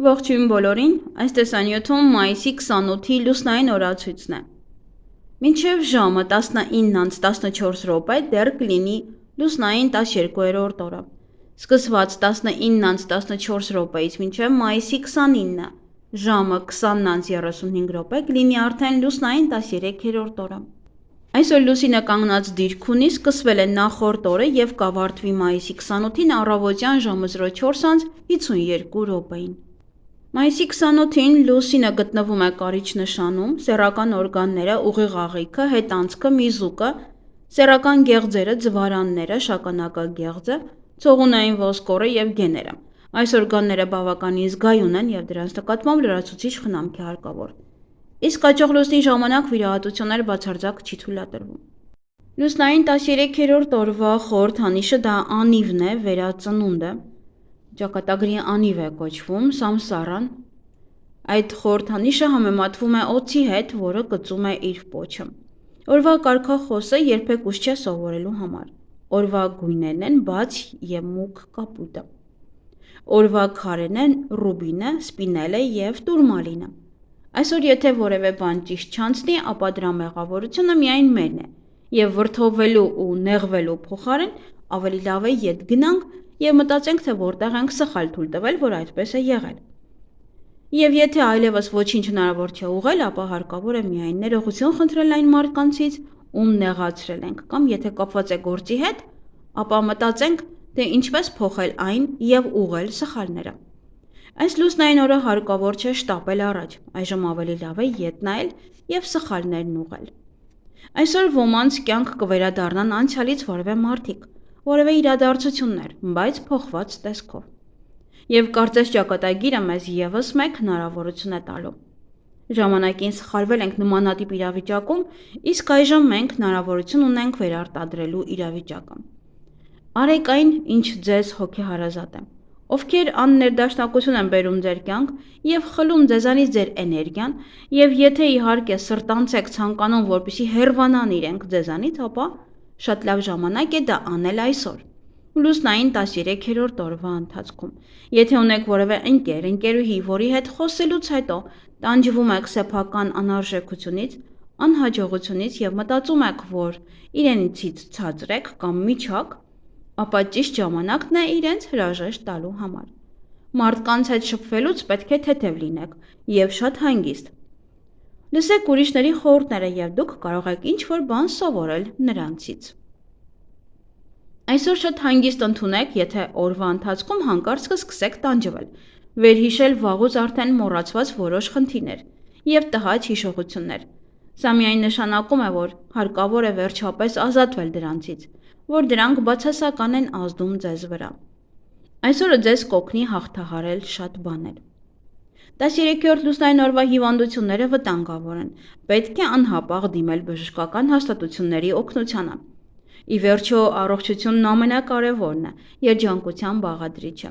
Ողջույն բոլորին, այս տեսանյութում մայիսի 28-ի լուսնային օրացույցն է։ Մինչև ժամը 19:14 դեռ կլինի լուսնային 12-րդ օրը։ Սկսված 19:14-ից մինչև մայիսի 29-ը ժամը 20:35 կլինի արդեն լուսնային 13-րդ օրը։ Այսօր լուսինը կանգնած դիրք ունի, սկսվել է նախորդ օրը և կավարտվի մայիսի 28-ին առավոտյան ժամը 04:52 Մայիսի 28-ին լուսինը գտնվում է կարիճ նշանում, սեռական օրգանները, ուղիղ աղիքը, հետանցքը, միզուկը, սեռական գեղձերը, ձվարանները, շագանակագեղձը, ցողունային ոսկորը և գեները։ Այս օրգանները բավականին զգայուն են և դրանց նկատմամբ լրացուցիչ խնամք է հարկավոր։ Իսկ աճող լուսնի ժամանակ վիրահատություններ բացարձակ չի թույլատրվում։ Լուսնային 13-րդ օրվա խորհրդանիշը դա անիվն է, վերածնունդը, ճակատագրի անիվ է կոչվում, սամսարան։ Այդ խորհրդանիշը համեմատվում է օձի հետ, որը կծում է իր պոչը։ Օրվա կարգախոսը երբեք ուշ չէ սովորելու համար։ Օրվա գույներն են բաց և մուգ կապույտը։ Օրվա քարերն են ռուբինը, սպինելը և տուրմալինը։ Այսօր եթե որևէ բան ճիշտ չանցնի, ապա դրա մեղավորությունը միայն մերն է, և վրդովվելու ու նեղվելու փոխարեն ավելի լավ է ետ գնանք և մտածենք, թե որտեղ ենք սխալ թույլ տվել, որ այդպես է եղել։ Եվ եթե այլևս ոչինչ հնարավոր չէ ուղղել, ապա հարկավոր է միայն ներողություն խնդրել այն մարդկանցից, ում նեղացրել ենք, կամ եթե կապված է գործի հետ, ապա մտածենք, թե ինչպես փոխել այն և ուղղել սխալները։ Այս լուսնային օրը հարկավոր չէ շտապել առաջ, այժմ ավելի լավ է ետ նայել և սխալներն ուղղել։ Այսօր ոմանց կյանք կվերադառնան անցյալից որևէ մարդիկ, որևէ իրադարձություններ, բայց փոխված տեսքով։ Եվ կարծես ճակատագիրը մեզ ևս մեկ հնարավորություն է տալու։ Ժամանակին սխալվել ենք նմանատիպ իրավիճակում, իսկ այժմ մենք հնարավորություն ունենք վերարտադրելու իրավիճակը։ Արեք այն, ինչ ձեզ հոգեհարազատ է։ Ովքեր աններդաշնակություն են բերում ձեր կյանք և խլում ձեզանից ձեր էներգիան, և եթե իհարկե սրտանց եք ցանկանում, որպեսզի հեռվանան իրենք ձեզանից, ապա շատ լավ ժամանակ է դա անել այսօր, լուսնային 13-րդ օրվա ընթացքում։ Եթե ունեք որևէ ընկեր, ընկերուհի, որի հետ խոսելուց հետո տանջվում եք սեփական անարժեքությունից, անհաջողությունից և մտածում եք, որ իրենցից ցածր եք կամ միջակ, ապա ճիշտ ժամանակն է իրենց հրաժեշտ տալու համար։ Մարդկանց հետ շփվելուց պետք է թեթև լինեք և շատ հանգիստ։ Լսեք ուրիշների խորհուրդները և դուք կարող եք ինչ-որ բան սովորել նրանցից։ Այսօր շատ հանգիստ ընդունեք, եթե օրվա ընթացքում հանկարծ կսկսեք տանջվել, վերհիշել վաղուց արդեն մոռացված որոշ խնդիրներ և տհաճ հիշողություններ։ Սա միայն նշանակում է, որ հարկավոր է վերջապես ազատվել դրանցից, որ դրանք բացասական են ազդում ձեզ վրա։ Այսօրը ձեզ կօգնի հաղթահարել շատ բաներ։ 13-րդ լուսնային օրվա հիվանդությունները վտանգավոր են, պետք է անհապաղ դիմել բժշկական հաստատությունների օգնությանը։ Ի վերջո, առողջությունն ամենակարևորն է, երջանկության բաղադրիչը։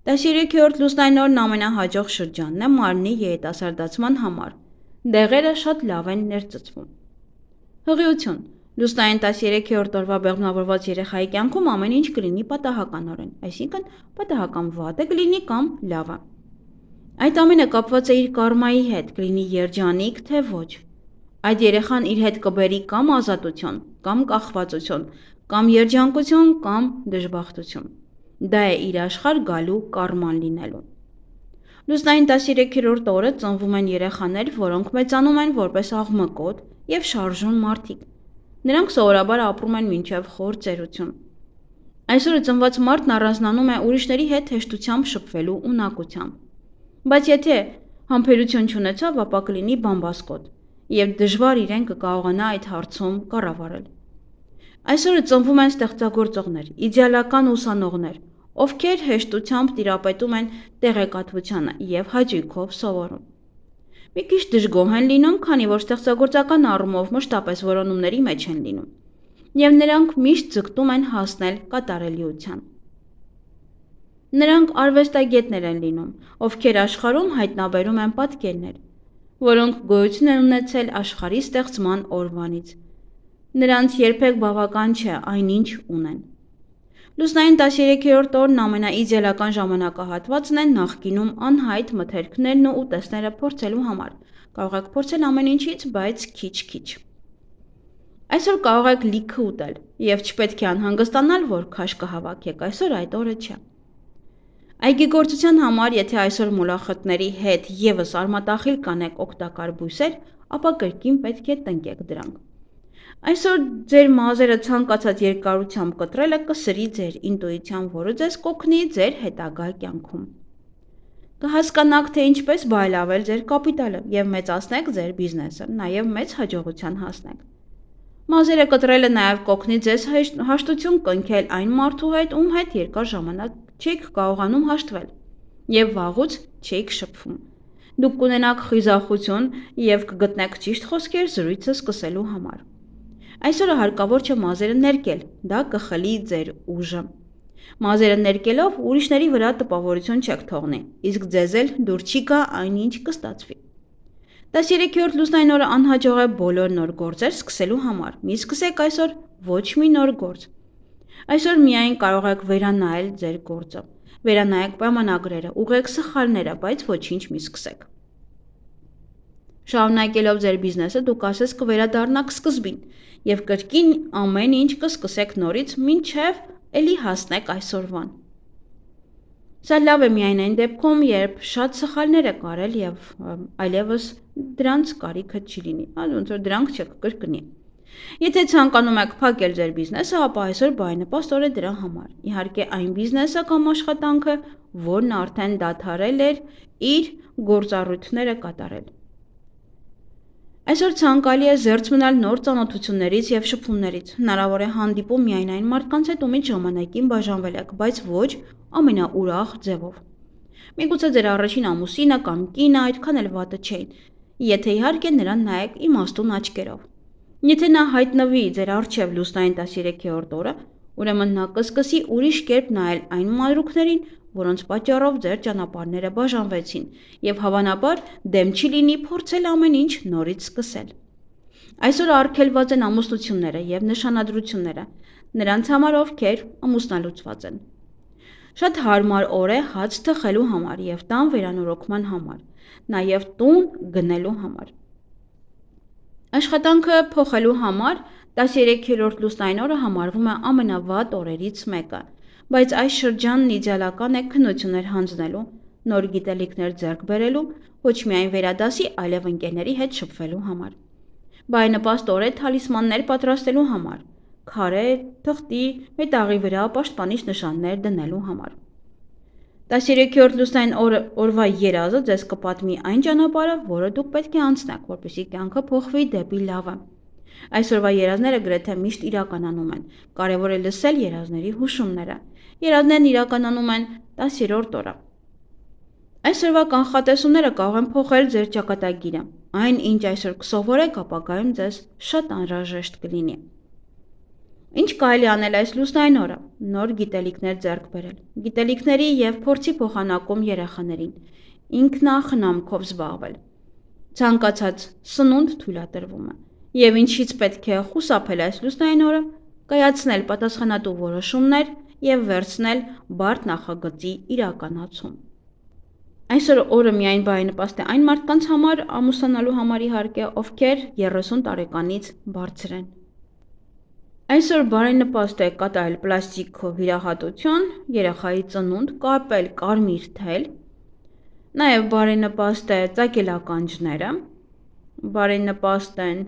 13-րդ լուսնային օրն ամենահաջող շրջանն է մարմնի երիտասարդացման համար։ Դեղերը շատ լավ են ներծծվում։ Հղիություն։ Լուսնային 13-րդ օրվա բեղմնավորված երեխայի կյանքում ամեն ինչ կլինի պատահականորեն, այսինքն պատահական վատը կլինի կամ լավը։ Այդ ամենը կապված է իր կարմայի հետ, կլինի երջանիկ, թե ոչ։ Այդ երեխան իր հետ կբերի կամ ազատություն, կամ կախվածություն, կամ երջանկություն, կամ դժբախտություն։ Դա է իր աշխարհ գալու կարման լինելու։ Լուսնային 13-րդ օրը ծնվում են երեխաներ, որոնք մեծանում են որպես աղմկոտ և շարժուն մարդիկ։ Նրանք սովորաբար ապրում են մինչև խոր ծերություն։ Այսօրը ծնված մարդն առանձնանում է ուրիշների հետ հեշտությամբ շփվելու ունակությամբ։ Բայց եթե համբերություն չունեցավ, ապա կլինի բամբասկոտ, և դժվար իրեն կկարողանա այդ հարցում կառավարել։ Այսօրը ծնվում են ստեղծագործողներ, իդեալական ուսանողներ, ովքեր հեշտությամբ տիրապետում են տեղեկատվությանը և հաճույքով սովորում։ Մի քիչ դժգոհ են լինում, քանի որ ստեղծագործական առումով մշտապես որոնումների մեջ են լինում, և նրանք միշտ ձգտում են հասնել կատարելիության։ Նրանք արվեստագետներ են լինում, ովքեր աշխարհում հայտնաբերում են պատկերներ, որոնք գոյություն են ունեցել աշխարհի ստեղծման օրվանից։ Նրանց երբեք բավական չէ այնինչ ունեն։ Լուսնային 13-րդ օրն ամենաիդեալական ժամանակահատվածն է նախկինում անհայտ մթերքներն ու ուտեստները փորձելու համար։ Կարող եք փորձել ամեն ինչից, բայց քիչ-քիչ։ Այսօր կարող եք լիքը ուտել եւ չպետք է անհանգստանալ, որ քաշ կհավաքեք, այսօր այդ օրը չէ։ Այգեգործության համար, եթե այսօր մոլախոտների հետ եւս արմատախիլ կանեք օգտակար բույսեր, ապա կրկին պետք է տնկեք դրանք։ Այսօր ձեր մազերը ցանկացած երկարությամբ կտրելը կսրի ձեր ինտուիցիան, որը ձեզ կօգնի ձեր հետագա կյանքում։ Կհասկանաք, թե ինչպես բայլավել ձեր կապիտալը եւ մեծացնեք ձեր բիզնեսը, նաեւ մեծ հաջողության հասնեք։ Մազերը կտրելը նաեւ կօգնի ձեզ հաշտություն կնքել այն մարդու հետ, ում հետ երկար ժամանակ չեք կարողանում հաշտվել եւ վաղուց չեք շփվում։ Դուք կունենաք խիզախություն եւ կգտնեք ճիշտ խոսքեր զրույցը սկսելու համար։ Այսօրը հարկավոր չէ մազերը ներկել, դա կխլի ձեր ուժը։ Մազերը ներկելով ուրիշների վրա տպավորություն չեք թողնի, իսկ ձեզ էլ դուր չի գա այնինչ կստացվի։ 13-րդ լուսնային օրը անհաջող է բոլոր նոր գործեր սկսելու համար։ Մի սկսեք այսօր ոչ մի նոր գործ։ Այսօր միայն կարող եք վերանայել ձեր գործը։ Վերանայեք պայմանագրերը, ուղղեք սխալները, բայց ոչինչ մի սկսեք։ Շարունակելով ձեր բիզնեսը դուք ասես կվերադառնաք սկզբին եւ կրկին ամեն ինչ կսկսեք նորից, մինչեւ էլի հասնեք այսօրվան։ Սա լավ է միայն այն դեպքում, երբ շատ սխալներ եք արել եւ այլևս դրանց կարիքը չի լինի, ոնց որ դրանք չեք կրկնի։ Եթե ցանկանում եք փակել ձեր բիզնեսը, ապա այսօր բարենպաստ օր է դրա համար։ Իհարկե այն բիզնեսը կամ աշխատանքը, որն արդեն դադարել էր իր գործառույթները կատարել։ Այսօր ցանկալի է զերծ մնալ նոր ծանոթություններից եւ շփումներից։ Հնարավոր է հանդիպում միայն այն մարդկանց հետ, ումից ժամանակին բաժանվել եք, բայց ոչ ամենաուրախ ձևով։ Միգուցե ձեր առաջին ամուսինը կամ կինը այդքան էլ վատը չէին, եթե իհարկե նրան նայեք իմաստուն աչքերով։ Եթե նա հայտնվի ձեր առջև լուսնային 13-րդ օրը, ուրեմն նա կսկսի ուրիշ կերպ նայել այն մանրուքներին, որոնց պատճառով ձեր ճանապարհները բաժանվեցին, եւ հավանաբար դեմ չի լինի փորձել ամեն ինչ նորից սկսել։ Այսօր արգելված են ամուսնությունները եւ նշանադրությունները, նրանց համար ովքեր ամուսնալուծված են։ Շատ հարմար օր է հաց թխելու համար եւ տան վերանորոգման համար, նաեւ տուն գնելու համար։ Աշխատանքը փոխելու համար 13-րդ լուսնային օրը համարվում է ամենավատ օրերից մեկը, բայց այս շրջանն իդեալական է քննություններ հանձնելու, նոր գիտելիքներ ձեռք բերելու, ոչ միայն վերադասի, այլև ընկերների հետ շփվելու համար։ Բարենպաստ օր է թալիսմաններ պատրաստելու համար, քարե, թղթի, մետաղի վրա պաշտպանիչ նշաններ դնելու համար։ 13-րդ լուսնային օրվա երազը ձեզ կպատմի այն ճանապարհը, որը դուք պետք է անցնեք, որպեսզի կյանքը փոխվի դեպի լավը։ Այսօրվա երազները գրեթե միշտ իրականանում են։ Կարևոր է լսել երազների հուշումները։ Երազներն իրականանում են 10-րդ օրը։ Այսօրվա կանխատեսումները կարող են փոխել ձեր ճակատագիրը։ Այն, ինչ այսօր կսովորեք, ապագայում ձեզ շատ անհրաժեշտ կլինի։ Ինչ կարելի անել այս լուսնային օրը։ Նոր գիտելիքներ ձեռք բերել։ Գիտելիքների եւ փորձի փոխանակում երեխաներին։ Ինքնախնամքով զբաղվել։ Ցանկացած սնունդ թույլատրվում է։ Եվ ինչից պետք է խուսափել այս լուսնային օրը, կայացնել պատասխանատու որոշումներ եւ վերցնել բարդ նախագծի իրականացում։ Այսօր օրը միայն բարենպաստ է այն մարդկանց համար, ամուսնանալու համար իհարկե, ովքեր 30 տարեկանից բարձր են։ Այսօր բարենպաստ է կատարել պլաստիկով վիրահատություն, երեխայի ծնունդ, կապել կարմիր թել, նաև բարենպաստ է ծակել ականջները, բարենպաստ են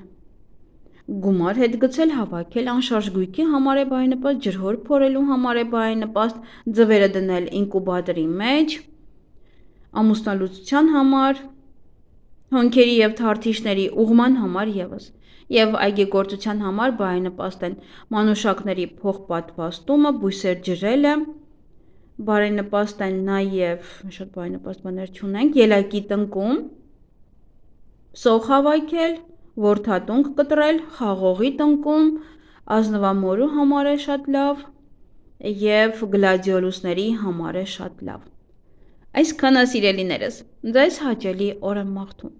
գումար հետ գցել, հավաքել, անշարժ գույքի համար է բարենպաստ, ջրհոր փորելու համար է բարենպաստ, ձվերը դնել ինկուբատորի մեջ, ամուսնալուծության համար, հոնքերի եւ թարթիշների ուղման համար եւս, եւ այգեգործության համար բարենպաստ են մանուշակների փոխպատվաստումը, բույսեր ջրելը, բարենպաստ են նաեւ շատ բարենպաստ բաներ չունենք, ելակի տնկում, սոխ հավաքել, որդատունք կտրել, խաղողի տնկում, ազնվամորու համար է շատ լավ եւ գլադիոլուսների համար է շատ լավ։ Այսքանը սիրելիներս, ձեզ հաճելի օր եմ մաղթում։